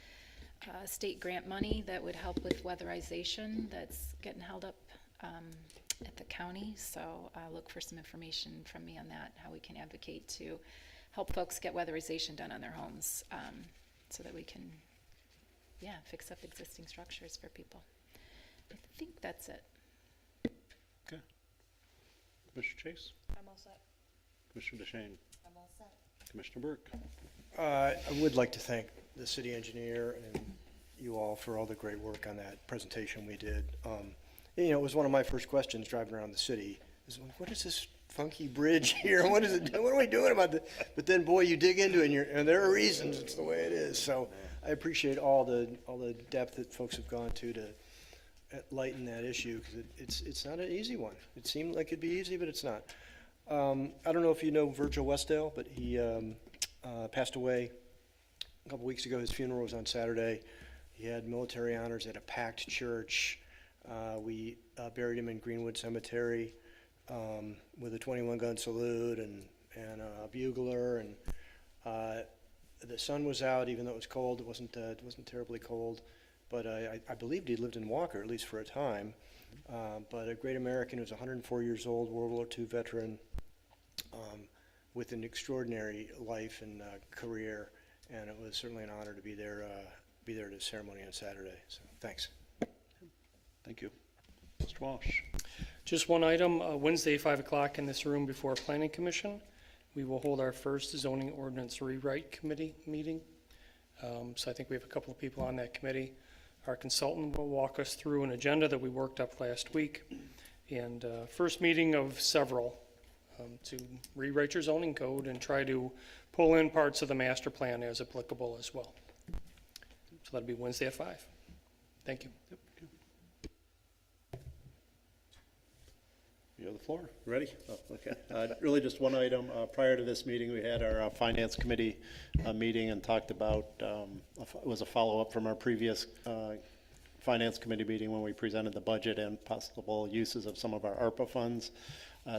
state grant money that would help with weatherization that's getting held up at the county, so look for some information from me on that, how we can advocate to help folks get weatherization done on their homes. So that we can, fix up existing structures for people. I think that's it. Okay. Commissioner Chase? I'm all set. Commissioner DeShane? I'm all set. Commissioner Burke? I would like to thank the city engineer and you all for all the great work on that presentation we did. It was one of my first questions driving around the city. Is what is this funky bridge here? What is it? What are we doing about it? But then, boy, you dig into it, and there are reasons. It's the way it is. So I appreciate all the depth that folks have gone to lighten that issue, because it's not an easy one. It seemed like it'd be easy, but it's not. I don't know if you know Virgil Westdale, but he passed away a couple weeks ago. His funeral was on Saturday. He had military honors at a packed church. We buried him in Greenwood Cemetery with a 21-gun salute and a bugler. And the sun was out, even though it was cold. It wasn't terribly cold. But I believed he lived in Walker, at least for a time. But a great American who was 104 years old, World War II veteran, with an extraordinary life and career. And it was certainly an honor to be there at the ceremony on Saturday. So thanks. Thank you. Mr. Walsh? Just one item, Wednesday, 5 o'clock in this room before Planning Commission, we will hold our first zoning ordinance rewrite committee meeting. So I think we have a couple of people on that committee. Our consultant will walk us through an agenda that we worked up last week, and first meeting of several to rewrite your zoning code and try to pull in parts of the master plan as applicable as well. So that'll be Wednesday at 5. Thank you. You have the floor. Ready? Oh, okay. Really just one item. Prior to this meeting, we had our Finance Committee meeting and talked about, it was a follow-up from our previous Finance Committee meeting when we presented the budget and possible uses of some of our ARPA funds.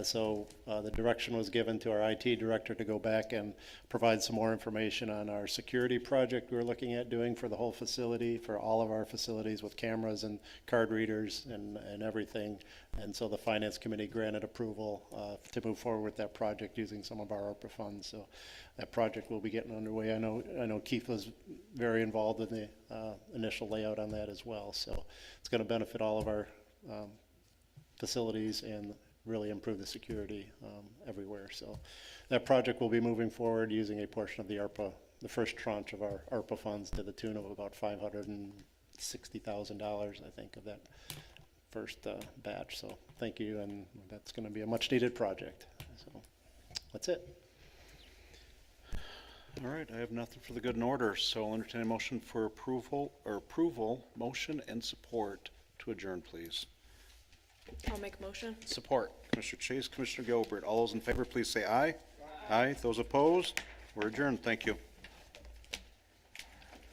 So the direction was given to our IT director to go back and provide some more information on our security project we're looking at doing for the whole facility, for all of our facilities with cameras and card readers and everything. And so the Finance Committee granted approval to move forward with that project using some of our ARPA funds. So that project will be getting underway. I know Keith was very involved in the initial layout on that as well. So it's going to benefit all of our facilities and really improve the security everywhere. So that project will be moving forward using a portion of the ARPA, the first tranche of our ARPA funds to the tune of about $560,000, I think, of that first batch. So thank you, and that's going to be a much needed project. So that's it. All right, I have nothing for the good in order, so I'll entertain a motion for approval, motion and support to adjourn, please. I'll make a motion. Support. Commissioner Chase, Commissioner Gilbert, all those in favor, please say aye. Aye. Those opposed, we're adjourned. Thank you.